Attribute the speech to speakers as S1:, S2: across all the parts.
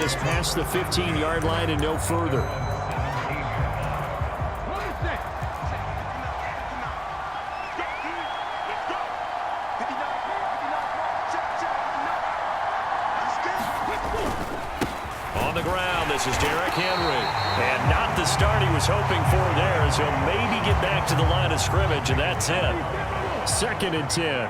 S1: Just past the 15-yard line and no further. On the ground, this is Derrick Henry. And not the start he was hoping for there, as he'll maybe get back to the line of scrimmage, and that's it. 2nd and 10.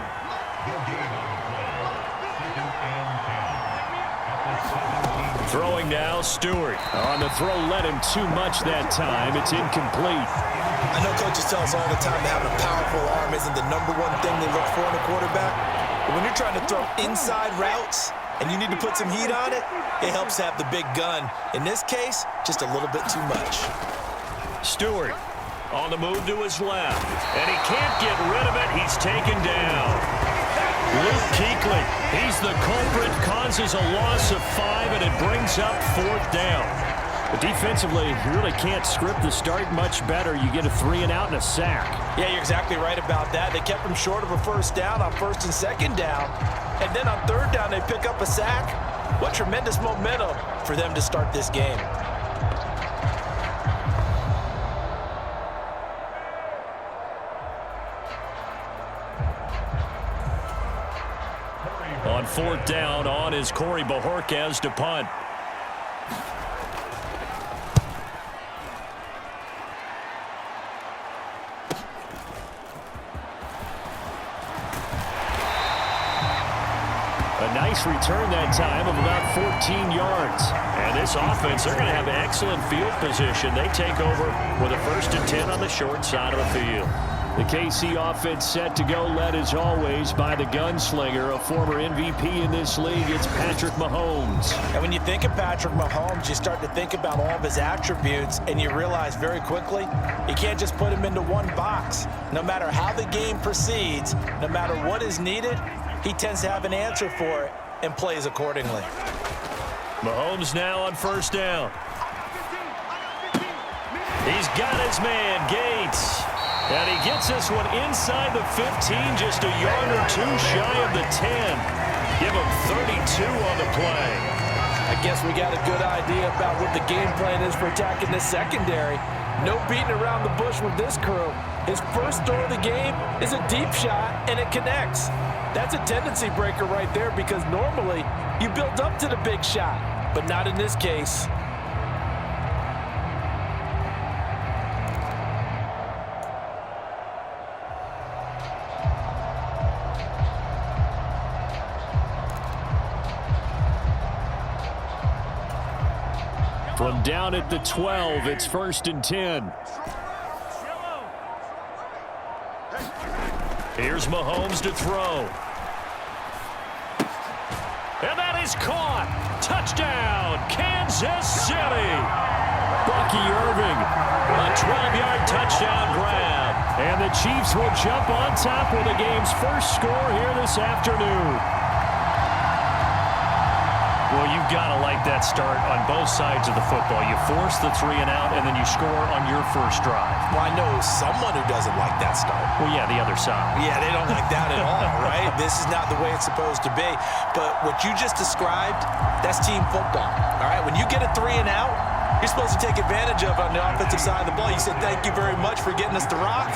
S1: Throwing now, Stewart. On the throw, led him too much that time. It's incomplete.
S2: I know coaches tell us all the time that having a powerful arm isn't the #1 thing they look for in a quarterback. But when you're trying to throw inside routes and you need to put some heat on it, it helps to have the big gun. In this case, just a little bit too much.
S1: Stewart on the move to his left. And he can't get rid of it. He's taken down. Luke Kuechly, he's the culprit, causes a loss of 5, and it brings up 4th down. But defensively, you really can't script the start much better. You get a 3 and out and a sack.
S2: Yeah, you're exactly right about that. They kept him short of a 1st down on 1st and 2nd down. And then on 3rd down, they pick up a sack. What tremendous momentum for them to start this game.
S1: On 4th down, on is Corey Bojorquez to punt. A nice return that time of about 14 yards. And this offense, they're going to have excellent field position. They take over with a 1st and 10 on the short side of the field. The KC offense set to go, led as always by the gunslinger, a former MVP in this league. It's Patrick Mahomes.
S2: And when you think of Patrick Mahomes, you start to think about all of his attributes, and you realize very quickly you can't just put him into one box. No matter how the game proceeds, no matter what is needed, he tends to have an answer for it and plays accordingly.
S1: Mahomes now on 1st down. He's got his man, Gates. And he gets this one inside the 15, just a yard or 2 shy of the 10. Give him 32 on the play.
S2: I guess we got a good idea about what the game plan is for attacking this secondary. No beating around the bush with this crew. His first throw of the game is a deep shot, and it connects. That's a tendency breaker right there, because normally you build up to the big shot, but not in this case.
S1: From down at the 12, it's 1st and 10. Here's Mahomes to throw. And that is caught. Touchdown, Kansas City. Bucky Irving, a 12-yard touchdown grab. And the Chiefs will jump on top with the game's first score here this afternoon. Well, you've got to like that start on both sides of the football. You force the 3 and out, and then you score on your first drive.
S2: Well, I know someone who doesn't like that start.
S1: Well, yeah, the other side.
S2: Yeah, they don't like that at all, right? This is not the way it's supposed to be. But what you just described, that's team football, all right? When you get a 3 and out, you're supposed to take advantage of on the offensive side of the ball. You said, thank you very much for getting us the rock.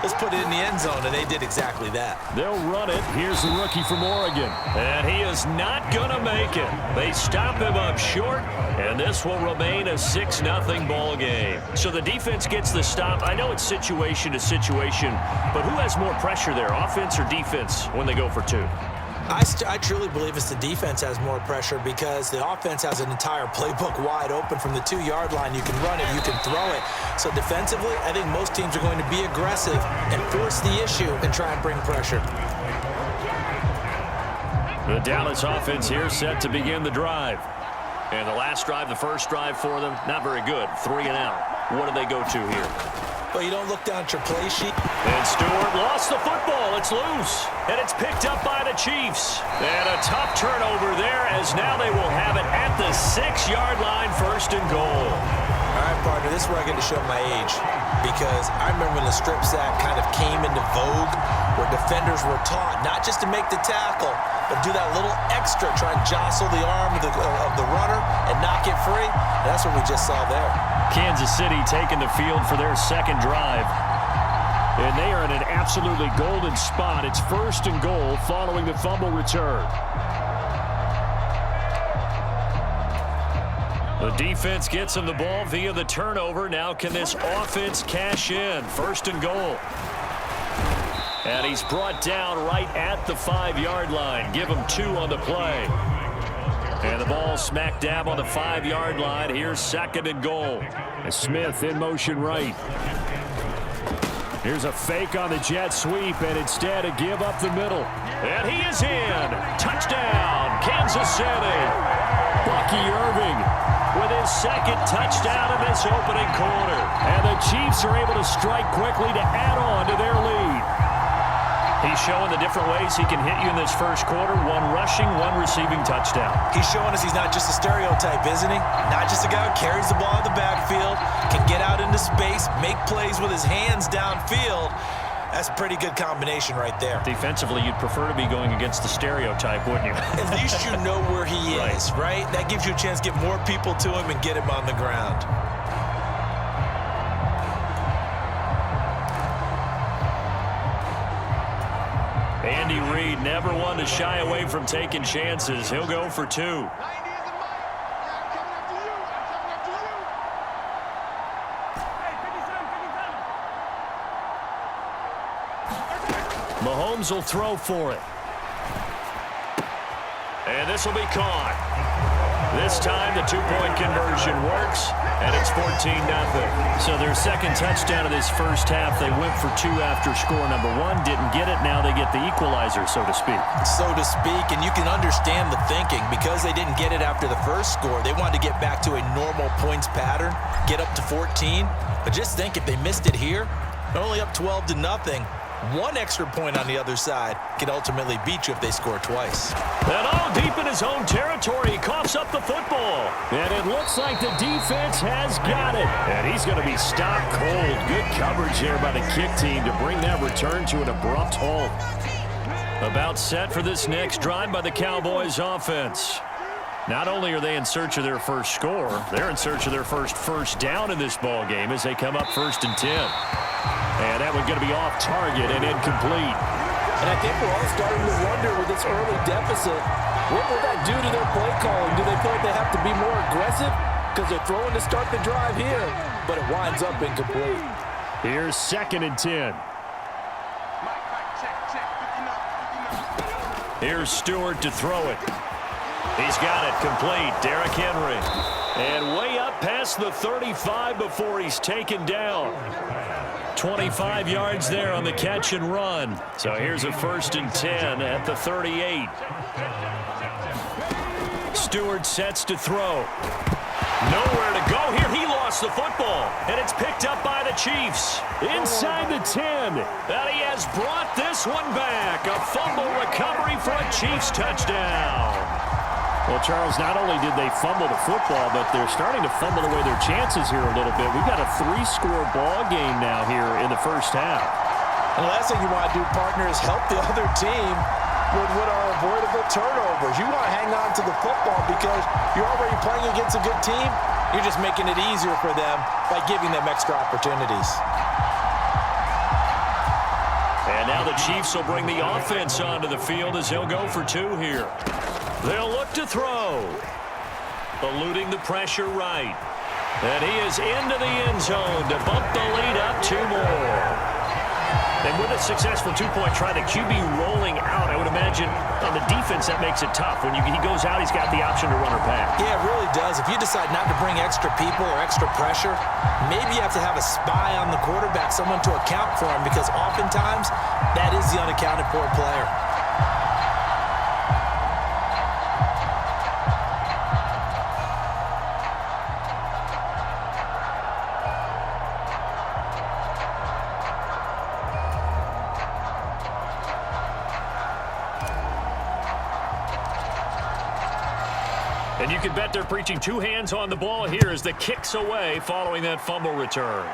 S2: Let's put it in the end zone, and they did exactly that.
S1: They'll run it. Here's the rookie from Oregon. And he is not going to make it. They stop him up short, and this will remain a 6-0 ball game. So the defense gets the stop. I know it's situation to situation, but who has more pressure there, offense or defense, when they go for 2?
S2: I truly believe it's the defense has more pressure, because the offense has an entire playbook wide open from the 2-yard line. You can run it, you can throw it. So defensively, I think most teams are going to be aggressive and force the issue and try and bring pressure.
S1: The Dallas offense here set to begin the drive. And the last drive, the first drive for them, not very good. 3 and out. What do they go to here?
S2: Well, you don't look down at your play sheet.
S1: And Stewart lost the football. It's loose. And it's picked up by the Chiefs. And a tough turnover there, as now they will have it at the 6-yard line, 1st and goal.
S2: All right,
S3: partner, this is where I get to show my age. Because I remember when the strip sack kind of came into vogue, where defenders were taught not just to make the tackle, but do that little extra, try and jostle the arm of the runner and knock it free. And that's what we just saw there.
S1: Kansas City taking the field for their second drive. And they are in an absolutely golden spot. It's 1st and goal following the fumble return. The defense gets him the ball via the turnover. Now can this offense cash in? 1st and goal. And he's brought down right at the 5-yard line. Give him 2 on the play. And the ball smack dab on the 5-yard line. Here's 2nd and goal. And Smith in motion right. Here's a fake on the jet sweep, and instead a give up the middle. And he is in. Touchdown, Kansas City. Bucky Irving with his 2nd touchdown in this opening quarter. And the Chiefs are able to strike quickly to add on to their lead. He's showing the different ways he can hit you in this first quarter. 1 rushing, 1 receiving touchdown.
S3: He's showing us he's not just a stereotype, isn't he? Not just a guy who carries the ball in the backfield, can get out into space, make plays with his hands downfield. That's a pretty good combination right there.
S1: Defensively, you'd prefer to be going against the stereotype, wouldn't you?
S3: At least you know where he is, right? That gives you a chance to get more people to him and get him on the ground.
S1: Andy Reid never one to shy away from taking chances. He'll go for 2. Mahomes will throw for it. And this will be caught. This time the 2-point conversion works, and it's 14-0. So their 2nd touchdown of this first half, they went for 2 after score number 1. Didn't get it. Now they get the equalizer, so to speak.
S3: So to speak, and you can understand the thinking. Because they didn't get it after the first score, they wanted to get back to a normal points pattern, get up to 14. But just think, if they missed it here, they're only up 12-0. 1 extra point on the other side can ultimately beat you if they score twice.
S1: And all deep in his own territory, he coughs up the football. And it looks like the defense has got it. And he's going to be stopped cold. Good coverage there by the kick team to bring that return to an abrupt halt. About set for this next drive by the Cowboys offense. Not only are they in search of their first score, they're in search of their first down in this ball game as they come up 1st and 10. And that one's going to be off target and incomplete.
S2: And I think we're all starting to wonder with this early deficit, what will that do to their play calling? Do they feel like they have to be more aggressive? Because they're throwing to start the drive here, but it winds up incomplete.
S1: Here's 2nd and 10. Here's Stewart to throw it. He's got it complete. Derrick Henry. And way up past the 35 before he's taken down. 25 yards there on the catch and run. So here's a 1st and 10 at the 38. Stewart sets to throw. Nowhere to go here. He lost the football, and it's picked up by the Chiefs. Inside the 10. And he has brought this one back. A fumble recovery for a Chiefs touchdown. Well, Charles, not only did they fumble the football, but they're starting to fumble away their chances here a little bit. We've got a 3-score ball game now here in the first half.
S3: And the last thing you want to do, partner, is help the other team with what are avoidable turnovers. You want to hang on to the football because you're already playing against a good team. You're just making it easier for them by giving them extra opportunities.
S1: And now the Chiefs will bring the offense onto the field as they'll go for 2 here. They'll look to throw. Eluding the pressure right. And he is into the end zone to bump the lead up 2 more. And with a successful 2-point try, the QB rolling out, I would imagine on the defense that makes it tough. When he goes out, he's got the option to run or pass.
S3: Yeah, it really does. If you decide not to bring extra people or extra pressure, maybe you have to have a spy on the quarterback, someone to account for him, because oftentimes that is the unaccounted for player.
S1: And you can bet they're preaching two hands on the ball here as the kick's away following that fumble return.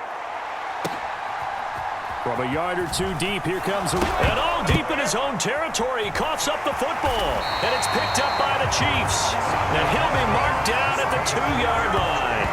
S1: From a yard or two deep, here comes and all deep in his own territory. He coughs up the football, and it's picked up by the Chiefs. And he'll be marked down at the 2-yard line.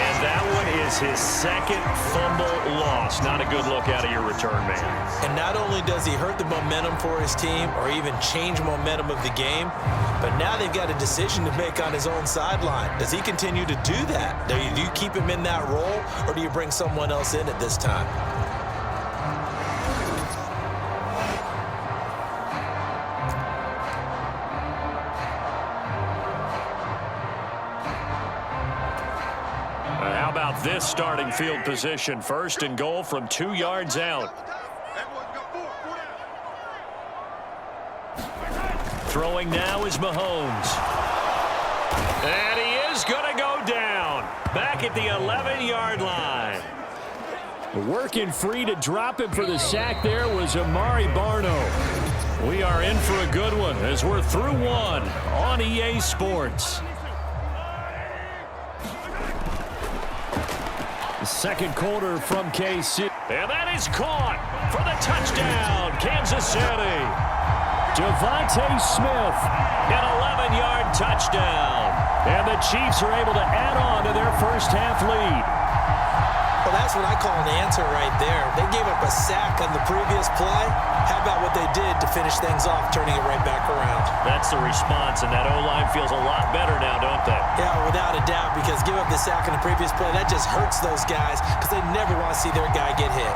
S1: And that one is his second fumble loss. Not a good look out of your return man.
S3: And not only does he hurt the momentum for his team or even change momentum of the game, but now they've got a decision to make on his own sideline. Does he continue to do that? Do you keep him in that role, or do you bring someone else in at this time?
S1: How about this starting field position? First and goal from 2 yards out. Throwing now is Mahomes. And he is going to go down. Back at the 11-yard line. Working free to drop him for the sack there was Amari Barno. We are in for a good one as we're through one on EA Sports. Second quarter from KC. And that is caught for the touchdown, Kansas City. Devontae Smith, an 11-yard touchdown. And the Chiefs are able to add on to their first half lead.
S3: Well, that's what I call an answer right there. They gave up a sack on the previous play. How about what they did to finish things off, turning it right back around?
S1: That's the response, and that O-line feels a lot better now, don't they?
S3: Yeah, without a doubt, because give up the sack on the previous play, that just hurts those guys because they never want to see their guy get hit.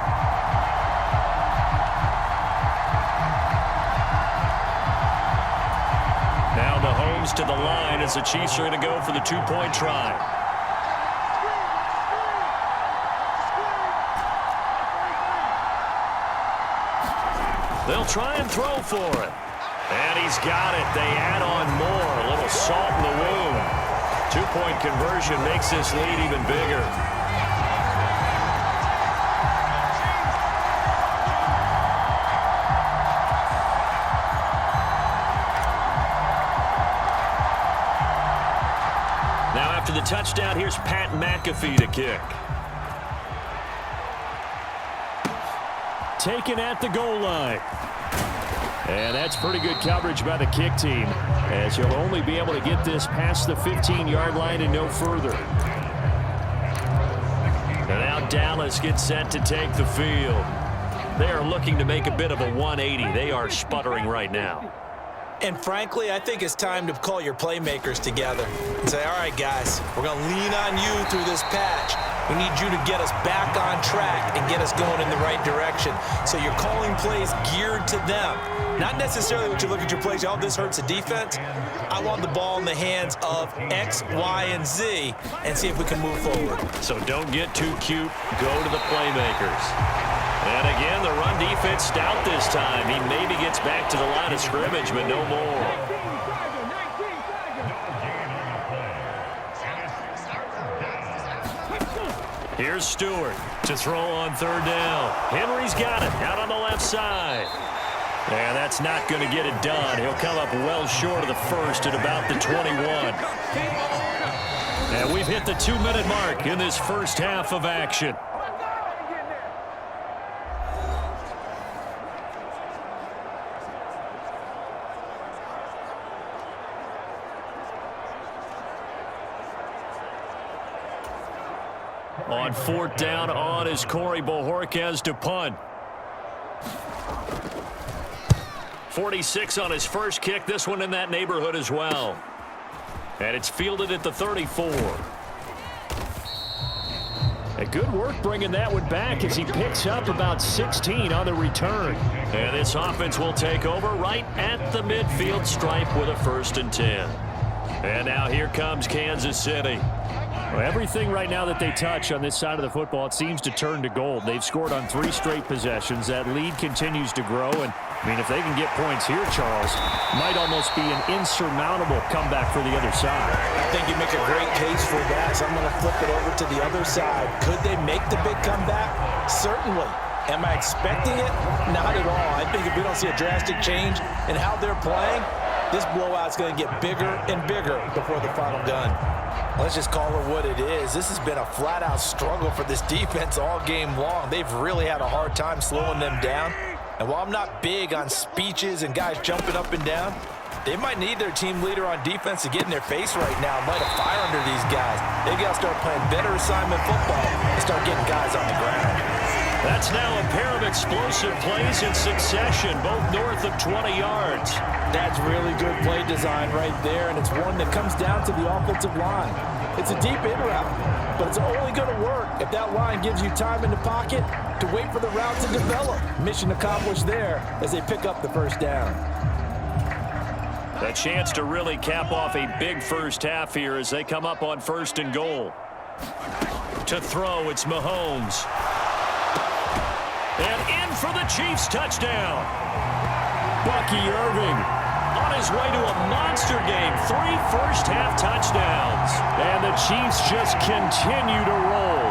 S1: Now Mahomes to the line as the Chiefs are going to go for the two-point try. They'll try and throw for it. And he's got it. They add on more. A little salt in the wound. Two-point conversion makes this lead even bigger. Now after the touchdown, here's Pat McAfee to kick. Taken at the goal line. And that's pretty good coverage by the kick team, as you'll only be able to get this past the 15-yard line and no further. And now Dallas gets set to take the field. They are looking to make a bit of a 180. They are sputtering right now.
S3: And frankly, I think it's time to call your playmakers together and say, all right, guys, we're going to lean on you through this patch. We need you to get us back on track and get us going in the right direction. So you're calling plays geared to them. Not necessarily what you look at your plays, oh, this hurts the defense. I want the ball in the hands of X, Y, and Z and see if we can move forward.
S1: So don't get too cute. Go to the playmakers. And again, the run defense stout this time. He maybe gets back to the line of scrimmage, but no more. Here's Stewart to throw on third down. Henry's got it out on the left side. And that's not going to get it done. He'll come up well short of the first at about the 21. And we've hit the 2-minute mark in this first half of action. On fourth down on is Corey Bojorquez to punt. 46 on his first kick. This one in that neighborhood as well. And it's fielded at the 34. A good work bringing that one back as he picks up about 16 on the return. And this offense will take over right at the midfield stripe with a 1st and 10. And now here comes Kansas City. Well, everything right now that they touch on this side of the football, it seems to turn to gold. They've scored on 3 straight possessions. That lead continues to grow. And, I mean, if they can get points here, Charles, might almost be an insurmountable comeback for the other side.
S2: I think you make a great case for that. So I'm going to flip it over to the other side. Could they make the big comeback? Certainly. Am I expecting it? Not at all. I think if we don't see a drastic change in how they're playing, This blowout's going to get bigger and bigger before the final gun. Let's just call it what it is. This has been a flat-out struggle for this defense all game long. They've really had a hard time slowing them down. And while I'm not big on speeches and guys jumping up and down, they might need their team leader on defense to get in their face right now and light a fire under these guys. They've got to start playing better assignment football and start getting guys on the ground.
S1: That's now a pair of explosive plays in succession, both north of 20 yards.
S2: That's really good play design right there, and it's one that comes down to the offensive line. It's a deep in route, but it's only going to work if that line gives you time in the pocket to wait for the route to develop. Mission accomplished there as they pick up the first down.
S1: A chance to really cap off a big first half here as they come up on 1st and goal. To throw, it's Mahomes. And in for the Chiefs touchdown. Bucky Irving on his way to a monster game. 3 first-half touchdowns. And the Chiefs just continue to roll.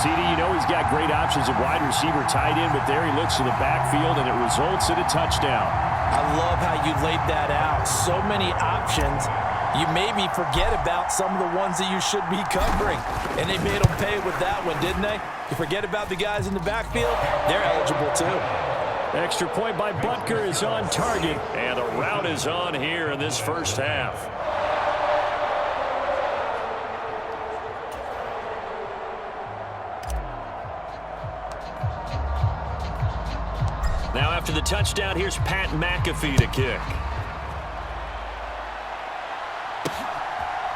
S1: CD, you know he's got great options of wide receiver tight end, but there he looks to the backfield, and it results in a touchdown.
S2: I love how you laid that out. So many options. You maybe forget about some of the ones that you should be covering. And they made them pay with that one, didn't they? You forget about the guys in the backfield, they're eligible too.
S1: Extra point by Butker is on target, and the route is on here in this first half. Now after the touchdown, here's Pat McAfee to kick.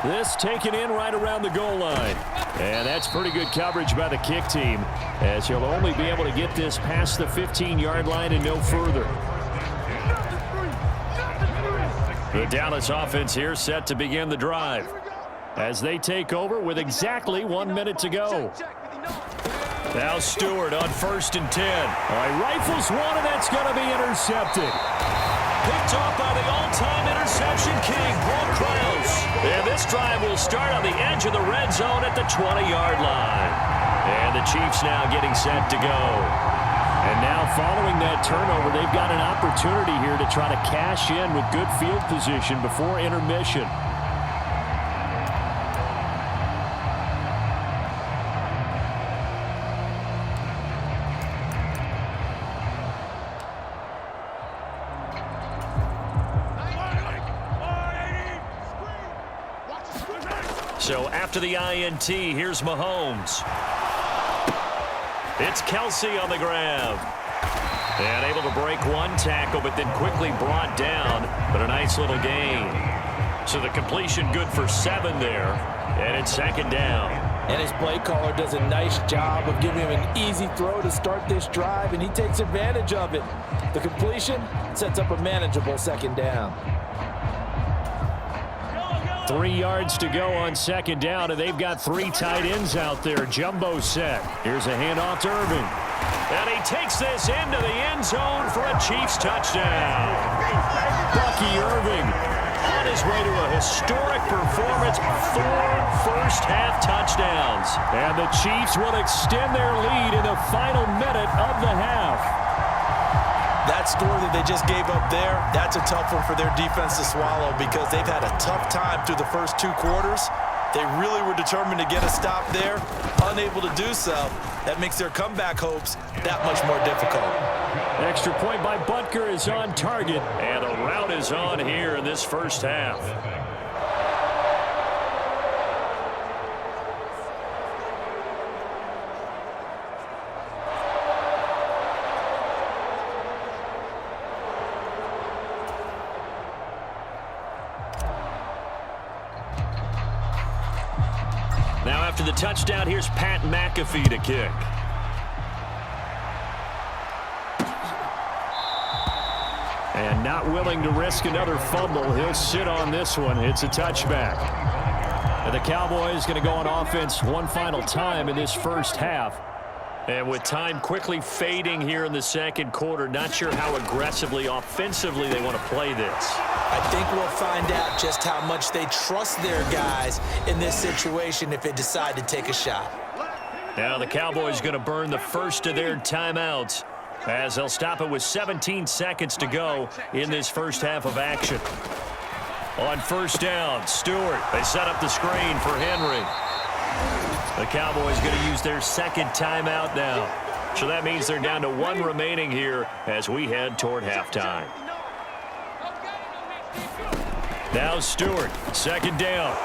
S1: This taken in right around the goal line. And that's pretty good coverage by the kick team, as he'll only be able to get this past the 15-yard line and no further. The Dallas offense here set to begin the drive as they take over with exactly 1 minute to go. Now Stewart on 1st and 10. He rifles one, and that's going to be intercepted. Picked off by the all-time interception king, Paul Krause. And this drive will start on the edge of the red zone at the 20-yard line. And the Chiefs now getting set to go. And now following that turnover, they've got an opportunity here to try to cash in with good field position before intermission. So after the INT, here's Mahomes. It's Kelsey on the grab. And able to break one tackle, but then quickly brought down. But a nice little gain. So the completion good for 7 there. And it's 2nd down.
S2: And his play caller does a nice job of giving him an easy throw to start this drive, and he takes advantage of it. The completion sets up a manageable 2nd down.
S1: 3 yards to go on 2nd down, and they've got 3 tight ends out there. Jumbo set. Here's a handoff to Irving. And he takes this into the end zone for a Chiefs touchdown. Bucky Irving on his way to a historic performance. 4 first-half touchdowns. And the Chiefs will extend their lead in the final minute of the half.
S2: That score that they just gave up there, that's a tough one for their defense to swallow because they've had a tough time through the first 2 quarters. They really were determined to get a stop there, unable to do so. That makes their comeback hopes that much more difficult.
S1: Extra point by Butker is on target, and the route is on here in this first half. Now after the touchdown, here's Pat McAfee to kick. And not willing to risk another fumble, he'll sit on this one. It's a touchback. And the Cowboys going to go on offense one final time in this first half. And with time quickly fading here in the 2nd quarter, not sure how aggressively, offensively they want to play this.
S3: I think we'll find out just how much they trust their guys in this situation if they decide to take a shot.
S1: Now the Cowboys going to burn the first of their timeouts as they'll stop it with 17 seconds to go in this first half of action. On first down, Stewart. They set up the screen for Henry. The Cowboys going to use their second timeout now. So that means they're down to one remaining here as we head toward halftime. Now Stewart, second down.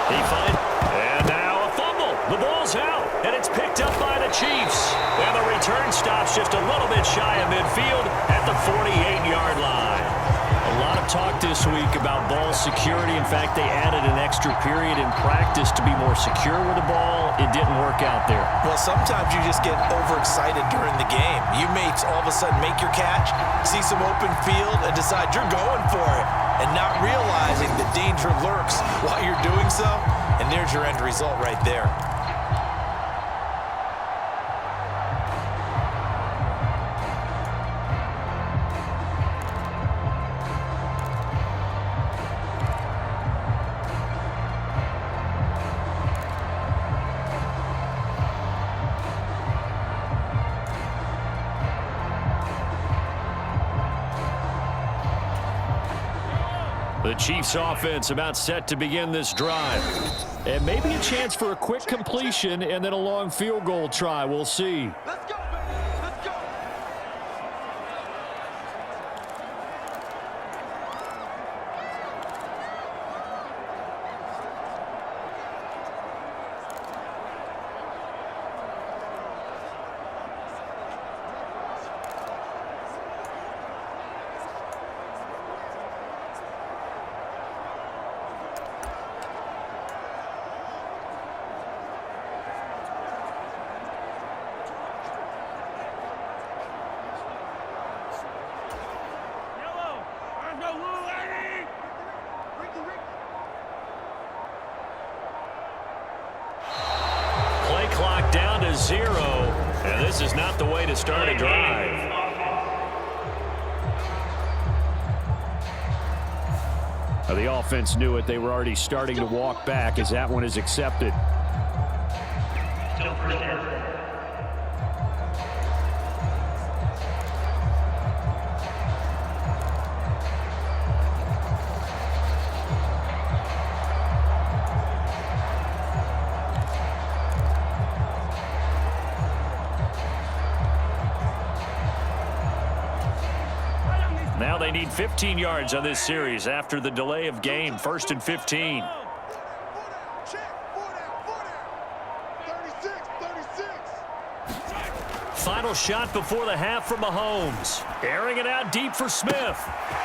S1: He finds, and now a fumble. The ball's out, and it's picked up by the Chiefs. And the return stops just a little bit shy of midfield at the 48-yard line. A lot of talk this week about ball security. In fact, they added an extra period in practice to be more secure with the ball. It didn't work out there.
S3: Well, sometimes you just get overexcited during the game. You may all of a sudden make your catch, see some open field, and decide you're going for it, and not realizing the danger lurks while you're doing so. And there's your end result right there.
S1: The Chiefs offense about set to begin this drive. And maybe a chance for a quick completion and then a long field goal try. We'll see.
S4: Let's go, baby. Let's go.
S1: Play clock down to 0, and this is not the way to start a drive. The offense knew it. They were already starting to walk back as that one is accepted. Now they need 15 yards on this series after the delay of game. 1st and 15. Final shot before the half from Mahomes. Airing it out deep for Smith.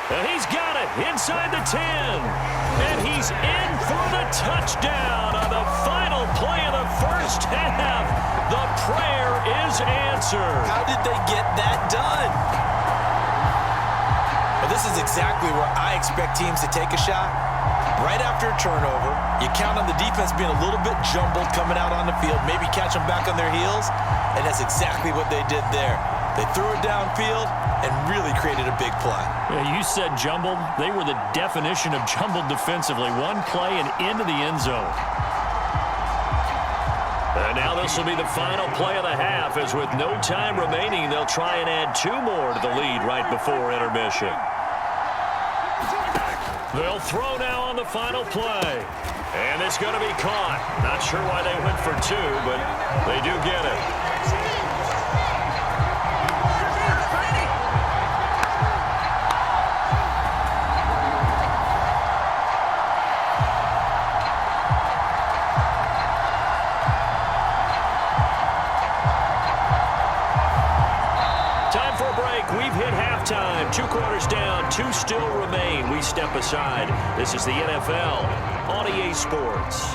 S1: And he's got it inside the 10. And he's in for the touchdown on the final play of the first half. The prayer is answered.
S3: How did they get that done? Well, this is exactly where I expect teams to take a shot. Right after a turnover, you count on the defense being a little bit jumbled coming out on the field, maybe catch them back on their heels, and that's exactly what they did there. They threw it downfield and really created a big play.
S1: Yeah, you said jumbled. They were the definition of jumbled defensively. One play and into the end zone. And now this will be the final play of the half, as with no time remaining, they'll try and add 2 more to the lead right before intermission. They'll throw now on the final play. And it's going to be caught. Not sure why they went for 2, but they do get it. We've hit halftime. 2 quarters down, 2 still remain. We step aside. This is the NFL on EA Sports.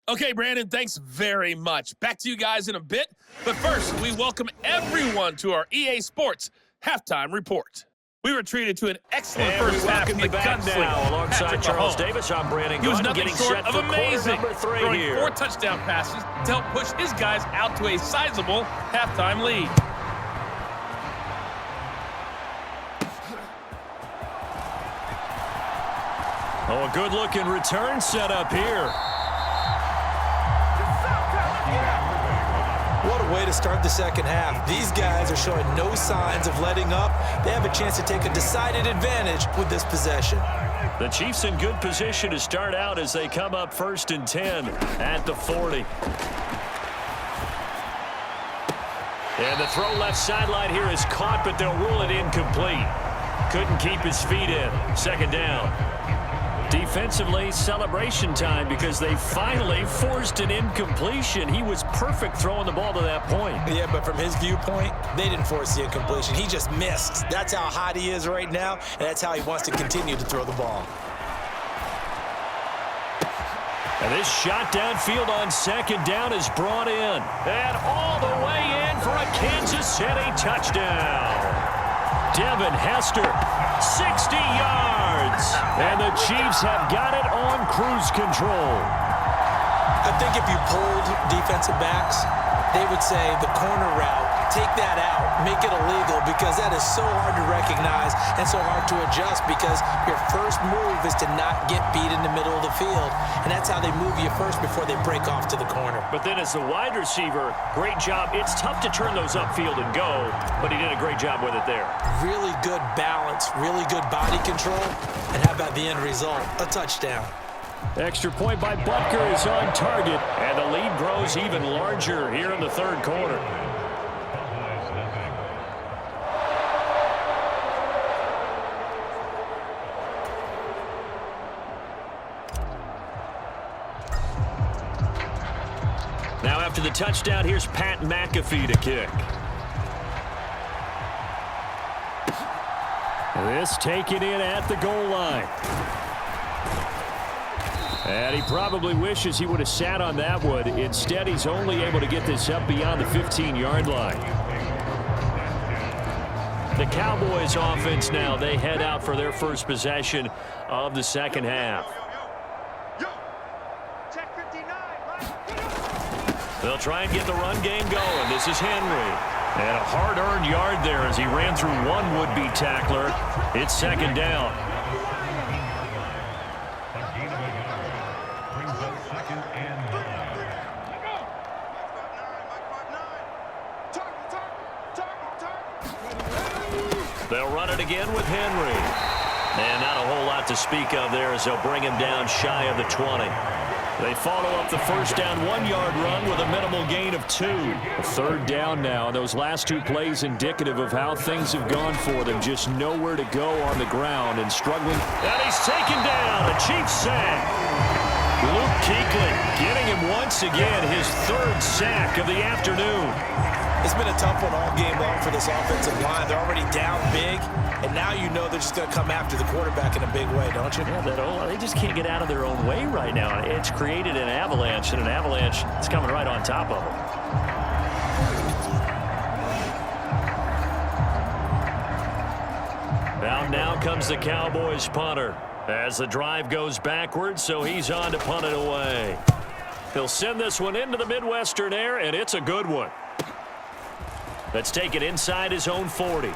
S5: Okay, Brandon, thanks very much. Back to you guys in a bit. But first, we welcome everyone to our EA Sports Halftime Report. We were treated to an excellent first half from the gunslinger
S1: now alongside Charles
S5: Mahomes.
S1: Davis. I'm Brandon.
S5: He was nothing
S1: getting
S5: short
S1: set
S5: of
S1: for
S5: amazing,
S1: quarter number 3
S5: throwing
S1: here.
S5: 4 touchdown passes to help push his guys out to a sizable halftime lead.
S1: Oh, a good-looking return set up here.
S3: excellent way to start the second half. These guys are showing no signs of letting up. They have a chance to take a decided advantage with this possession.
S1: The Chiefs in good position to start out as they come up 1st and 10 at the 40. And the throw left sideline here is caught, but they'll rule it incomplete. Couldn't keep his feet in. 2nd down. Defensively, celebration time because they finally forced an incompletion. He was perfect throwing the ball to that point.
S3: Yeah, but from his viewpoint, they didn't force the incompletion. He just missed. That's how hot he is right now, and that's how he wants to continue to throw the ball.
S1: And this shot downfield on 2nd down is brought in. And all the way in for a Kansas City touchdown. Devin Hester, 60 yards. And the Chiefs have got it on cruise control.
S3: I think if you polled defensive backs, they would say the corner route, take that out, make it illegal, because that is so hard to recognize and so hard to adjust, because your first move is to not get beat in the middle of the field. And that's how they move you first before they break off to the corner.
S1: But then as the wide receiver, great job. It's tough to turn those upfield and go, but he did a great job with it there.
S3: Really good balance, really good body control. And how about the end result? A touchdown.
S1: Extra point by Butker is on target, and the lead grows even larger here in the 3rd quarter. Now after the touchdown, here's Pat McAfee to kick. This taken in at the goal line. And he probably wishes he would have sat on that one. Instead, he's only able to get this up beyond the 15-yard line. The Cowboys offense now, they head out for their first possession of the second half. They'll try and get the run game going. This is Henry. And a hard-earned yard there as he ran through one would-be tackler. It's 2nd down. They'll run it again with Henry. And not a whole lot to speak of there as they'll bring him down shy of the 20. They follow up the first down 1-yard run with a minimal gain of 2. A 3rd down now. Those last 2 plays indicative of how things have gone for them. Just nowhere to go on the ground and struggling. And he's taken down. A Chiefs sack. Luke Kuechly getting him once again, his 3rd sack of the afternoon.
S3: It's been a tough one all game long for this offensive line. They're already down big, and now you know they're just going to come after the quarterback in a big way, don't you?
S1: Yeah, they just can't get out of their own way right now. It's created an avalanche, and an avalanche is coming right on top of them. Now comes the Cowboys punter as the drive goes backwards, so he's on to punt it away. He'll send this one into the Midwestern air, and it's a good one. Let's take it inside his own 40.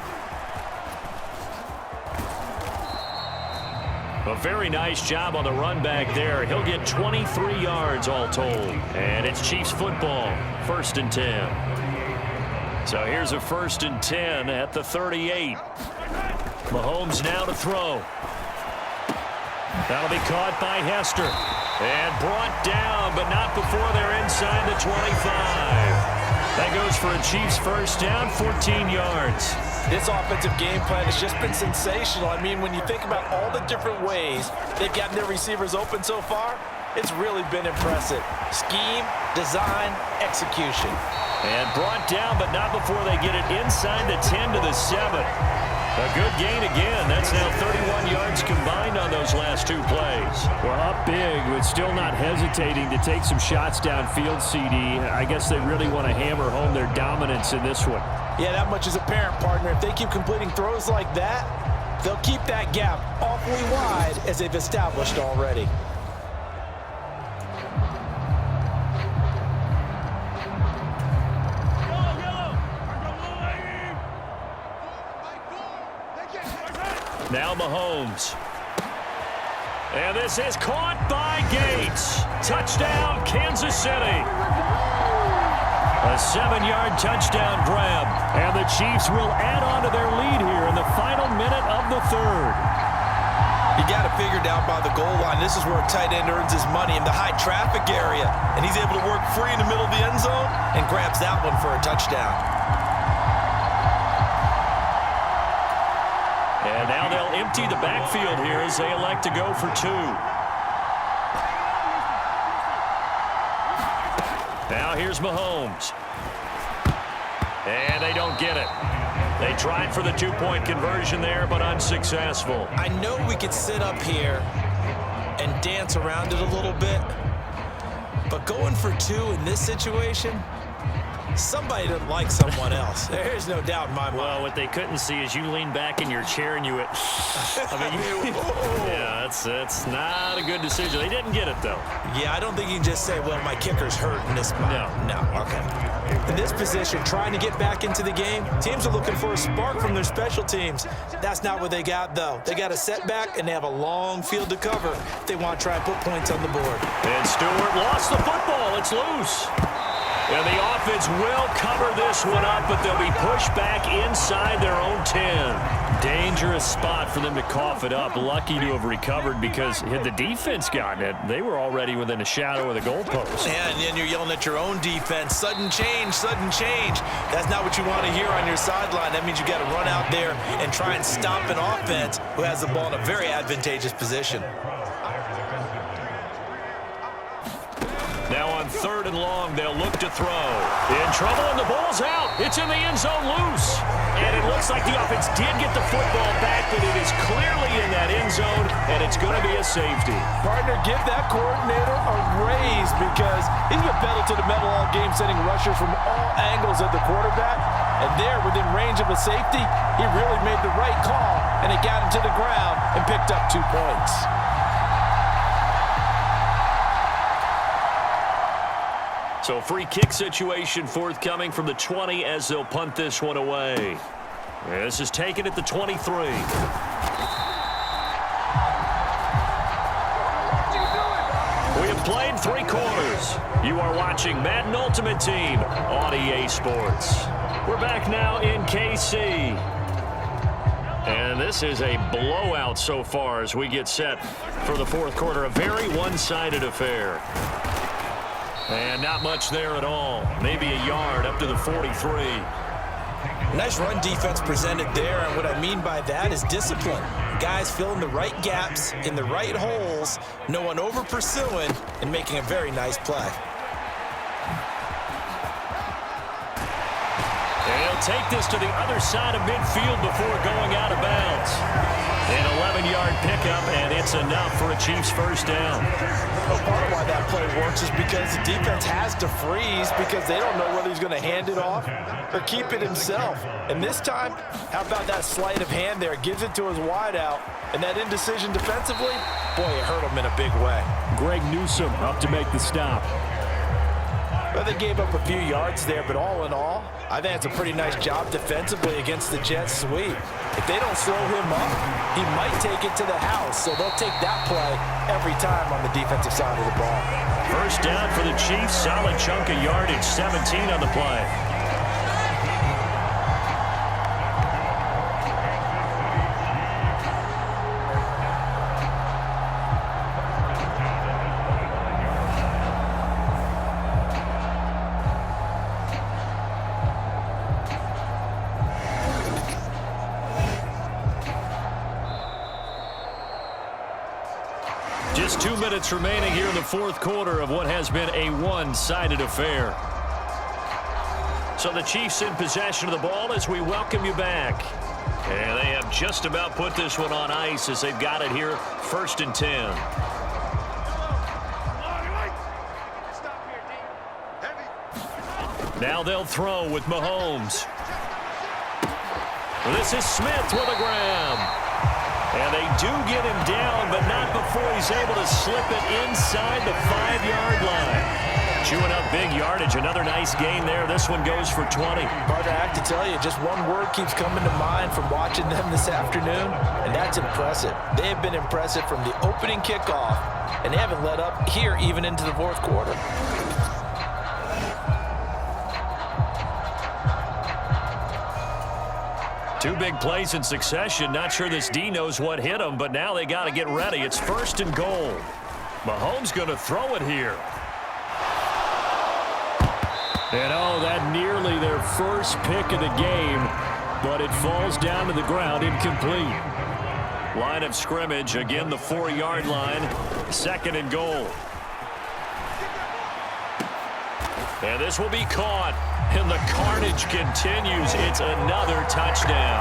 S1: A very nice job on the run back there. He'll get 23 yards all told. And it's Chiefs football, 1st and 10. So here's a 1st and 10 at the 38. Mahomes now to throw. That'll be caught by Hester. And brought down, but not before they're inside the 25. That goes for a Chiefs first down, 14 yards.
S2: This offensive game plan has just been sensational. I mean, when you think about all the different ways they've gotten their receivers open so far, it's really been impressive. Scheme, design, execution.
S1: And brought down, but not before they get it inside the 10 to the 7. A good gain again. That's now 31 yards combined on those last 2 plays. Well, up big, but still not hesitating to take some shots downfield, CD. I guess they really want to hammer home their dominance in this one.
S2: Yeah, that much is apparent, partner. If they keep completing throws like that, they'll keep that gap awfully wide as they've established already.
S1: Now Mahomes. And this is caught by Gates. Touchdown, Kansas City. A 7-yard touchdown grab. And the Chiefs will add on to their lead here in the final minute of the third.
S3: You got to figure down by the goal line. This is where a tight end earns his money in the high traffic area. And he's able to work free in the middle of the end zone and grabs that one for a touchdown.
S1: And now they'll empty the backfield here as they elect to go for 2. Now here's Mahomes. And they don't get it. They tried for the 2-point conversion there, but unsuccessful.
S3: I know we could sit up here and dance around it a little bit, but going for 2 in this situation, somebody doesn't like someone else. There's no doubt in my mind.
S1: Well, what they couldn't see is you lean back in your chair and you went, yeah, that's not a good decision. They didn't get it, though.
S3: Yeah, I don't think you can just say, well, my kicker's hurt in this spot. No, okay. In this position, trying to get back into the game, teams are looking for a spark from their special teams. That's not what they got, though. They got a setback, and they have a long field to cover if they want to try and put points on the board.
S1: And Stewart lost the football. It's loose. And the offense will cover this one up, but they'll be pushed back inside their own 10. Dangerous spot for them to cough it up. Lucky to have recovered because had the defense gotten it, they were already within a shadow of the goalpost.
S3: Yeah, and then you're yelling at your own defense. Sudden change, sudden change. That's not what you want to hear on your sideline. That means you got to run out there and try and stop an offense who has the ball in a very advantageous position.
S1: Now on 3rd and long, they'll look to throw. In trouble, and the ball's out. It's in the end zone loose. And it looks like the offense did get the football back, but it is clearly in that end zone, and it's going to be a safety.
S2: Partner, give that coordinator a raise because he's been pedal to the metal all game, sending rushers from all angles at the quarterback. And there, within range of a safety, he really made the right call, and it got him to the ground and picked up 2 points.
S1: So free kick situation forthcoming from the 20 as they'll punt this one away. This is taken at the 23. We have played 3 quarters. You are watching Madden Ultimate Team on EA Sports. We're back now in KC. And this is a blowout so far as we get set for the 4th quarter. A very one-sided affair. And not much there at all. Maybe a yard up to the 43.
S3: Nice run defense presented there, and what I mean by that is discipline. Guys filling the right gaps in the right holes, no one over pursuing, and making a very nice play.
S1: And he'll take this to the other side of midfield before going out of bounds. An 11-yard pickup, and it's enough for a Chiefs first down.
S2: Well, part of why that play works is because the defense has to freeze because they don't know whether he's going to hand it off or keep it himself. And this time, how about that sleight of hand there? Gives it to his wideout. And that indecision defensively, boy, it hurt him in a big way.
S1: Greg Newsome up to make the stop.
S2: Well, they gave up a few yards there, but all in all, I think it's a pretty nice job defensively against the Jets sweep. If they don't slow him up, he might take it to the house, so they'll take that play every time on the defensive side of the ball.
S1: First down for the Chiefs, solid chunk of yardage, 17 on the play. Just 2 minutes remaining here in the 4th quarter of what has been a one-sided affair. So the Chiefs in possession of the ball as we welcome you back. And they have just about put this one on ice as they've got it here, 1st and 10. Now they'll throw with Mahomes. This is Smith with a grab. And they do get him down, but not before he's able to slip it inside the 5-yard line. Chewing up big yardage. Another nice gain there. This one goes for 20.
S2: Partner, I have to tell you, just one word keeps coming to mind from watching them this afternoon, and that's impressive. They have been impressive from the opening kickoff, and they haven't let up here even into the 4th quarter.
S1: Two big plays in succession. Not sure this D knows what hit him, but now they got to get ready. It's 1st and goal. Mahomes going to throw it here. And oh, that nearly their first pick of the game, but it falls down to the ground incomplete. Line of scrimmage, again the 4-yard line, 2nd and goal. And this will be caught, and the carnage continues. It's another touchdown.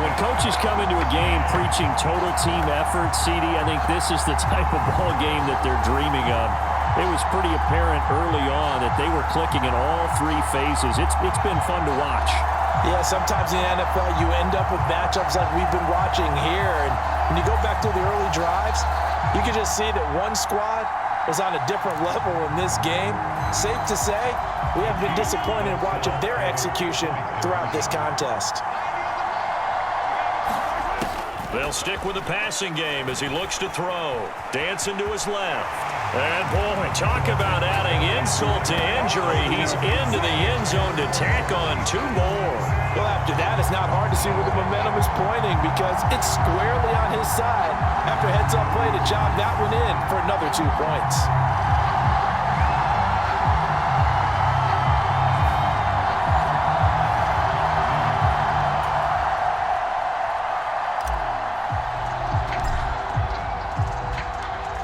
S1: When coaches come into a game preaching total team effort, CD, I think this is the type of ball game that they're dreaming of. It was pretty apparent early on that they were clicking in all 3 phases. It's been fun to watch.
S2: Yeah, sometimes in the NFL you end up with matchups like we've been watching here. And when you go back to the early drives, you can just see that one squad was on a different level in this game. Safe to say, we have been disappointed in watching their execution throughout this contest.
S1: They'll stick with the passing game as he looks to throw. Dancing to his left. And boy, talk about adding insult to injury. He's into the end zone to tack on 2 more.
S2: Well, after that, it's not hard to see where the momentum is pointing because it's squarely on his side after heads-up play to jog that one in for another 2 points.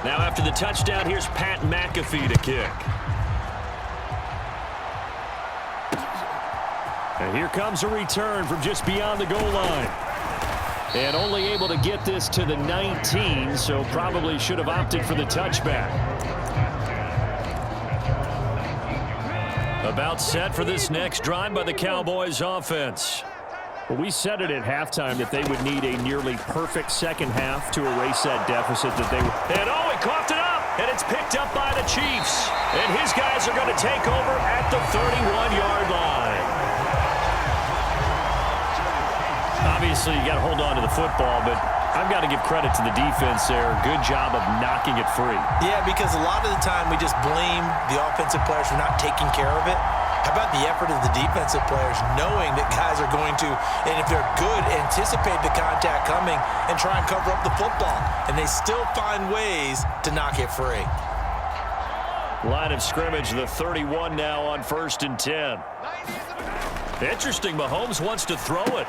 S1: Now after the touchdown, here's Pat McAfee to kick. And here comes a return from just beyond the goal line. And only able to get this to the 19, so probably should have opted for the touchback. About set for this next drive by the Cowboys offense. Well, we said it at halftime that they would need a nearly perfect second half to erase that deficit that they were. And oh, he coughed it up, and it's picked up by the Chiefs. And his guys are going to take over at the 31-yard line. Obviously, you got to hold on to the football, but I've got to give credit to the defense there. Good job of knocking it free.
S3: Yeah, because a lot of the time we just blame the offensive players for not taking care of it. How about the effort of the defensive players knowing that guys are going to, and if they're good, anticipate the contact coming and try and cover up the football. And they still find ways to knock it free.
S1: Line of scrimmage, the 31 now on 1st and 10. Interesting, Mahomes wants to throw it.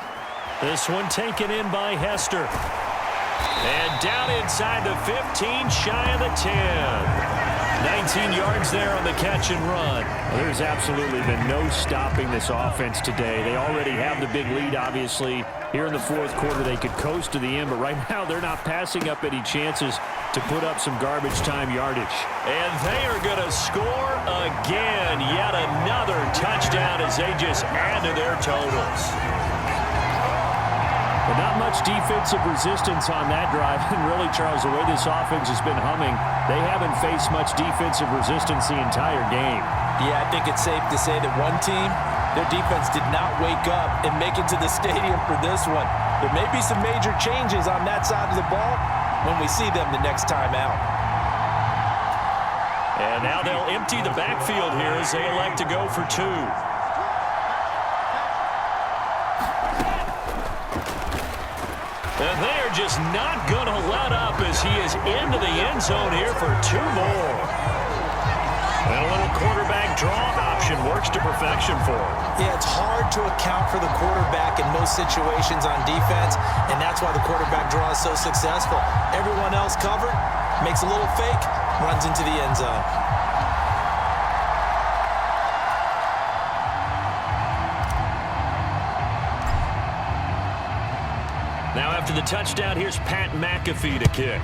S1: This one taken in by Hester. And down inside the 15, shy of the 10. 19 yards there on the catch and run. Well, there's absolutely been no stopping this offense today. They already have the big lead, obviously. Here in the 4th quarter, they could coast to the end, but right now they're not passing up any chances to put up some garbage time yardage. And they are going to score again. Yet another touchdown as they just add to their totals. But not much defensive resistance on that drive. And really, Charles, the way this offense has been humming, they haven't faced much defensive resistance the entire game.
S2: Yeah, I think it's safe to say that one team, their defense did not wake up and make it to the stadium for this one. There may be some major changes on that side of the ball when we see them the next time out.
S1: And now they'll empty the backfield here as they elect to go for 2. And they are just not going to let up as he is into the end zone here for 2 more. And a little quarterback draw option works to perfection for him.
S3: Yeah, it's hard to account for the quarterback in most situations on defense, and that's why the quarterback draw is so successful. Everyone else covered, makes a little fake, runs into the end zone.
S1: Now after the touchdown, here's Pat McAfee to kick.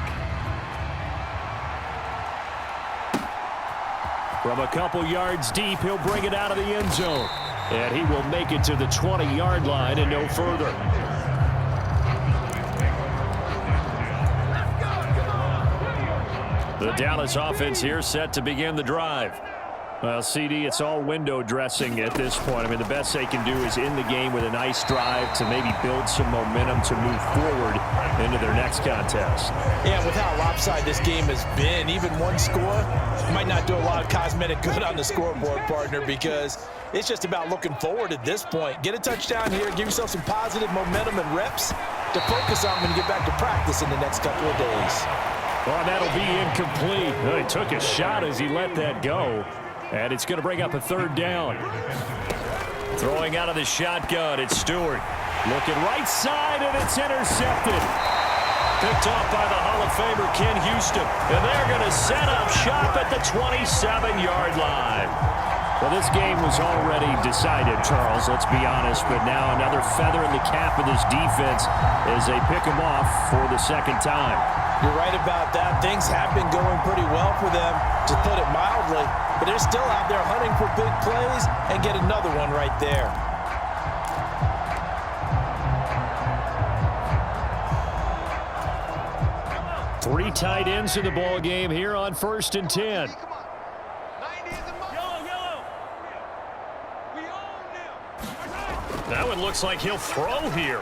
S1: From a couple yards deep, he'll bring it out of the end zone. And he will make it to the 20-yard line and no further. The Dallas offense here set to begin the drive. Well, CD, it's all window dressing at this point. I mean, the best they can do is in the game with a nice drive to maybe build some momentum to move forward into their next contest.
S2: Yeah, with how lopsided this game has been, even one score might not do a lot of cosmetic good on the scoreboard, partner, because it's just about looking forward at this point. Get a touchdown here, give yourself some positive momentum and reps to focus on when you get back to practice in the next couple of days.
S1: Well, that'll be incomplete. Well, he took a shot as he let that go. And it's going to bring up a third down. Throwing out of the shotgun, it's Stewart. Looking right side, and it's intercepted. Picked off by the Hall of Famer Ken Houston. And they're going to set up shop at the 27-yard line. Well, this game was already decided, Charles, let's be honest. But now another feather in the cap of this defense as they pick them off for the second time.
S2: You're right about that. Things have been going pretty well for them, to put it mildly. But they're still out there hunting for big plays and get another one right there.
S1: Three tight ends in the ball game here on 1st and 10. That one looks like he'll throw here.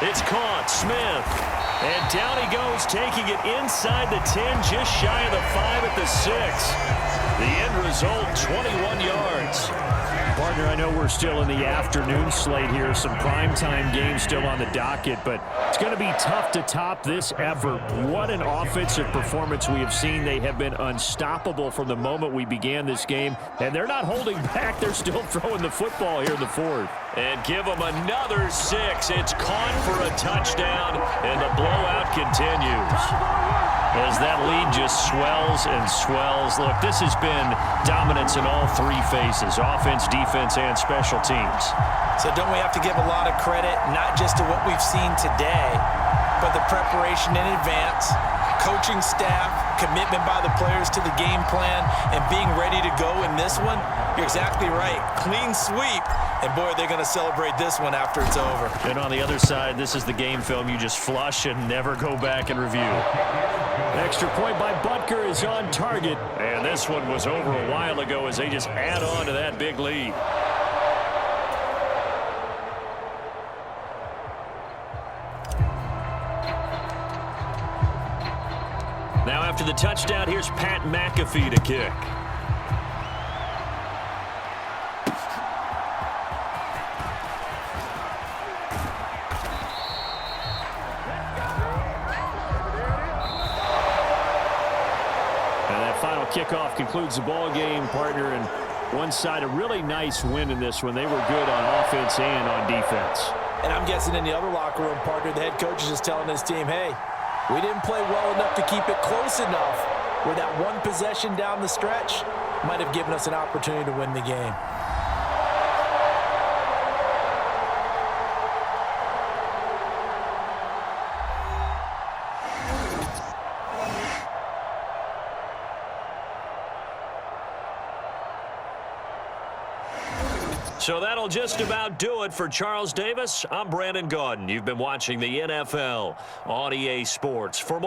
S1: It's caught. Smith. And down he goes, taking it inside the 10, just shy of the 5 at the 6. The end result, 21 yards. Partner, I know we're still in the afternoon slate here. Some primetime games still on the docket, but it's going to be tough to top this effort. What an offensive performance we have seen. They have been unstoppable from the moment we began this game, and they're not holding back. They're still throwing the football here in the fourth. And give them another 6. It's caught for a touchdown, and the blowout continues. As that lead just swells and swells. Look, this has been dominance in all three phases, offense, defense, and special teams.
S2: So don't we have to give a lot of credit, not just to what we've seen today, but the preparation in advance, coaching staff, commitment by the players to the game plan, and being ready to go in this one? You're exactly right. Clean sweep. And, boy, they're going to celebrate this one after it's over.
S1: And on the other side, this is the game film you just flush and never go back and review. Extra point by Butker is on target. And this one was over a while ago as they just add on to that big lead. Now after the touchdown, here's Pat McAfee to kick. Kickoff concludes the ball game, partner, and one side a really nice win in this one. They were good on offense and on defense.
S2: And I'm guessing in the other locker room, partner, the head coach is just telling his team, hey, we didn't play well enough to keep it close enough where that one possession down the stretch might have given us an opportunity to win the game.
S1: So that'll just about do it for Charles Davis. I'm Brandon Gaudin. You've been watching the NFL on EA Sports. For more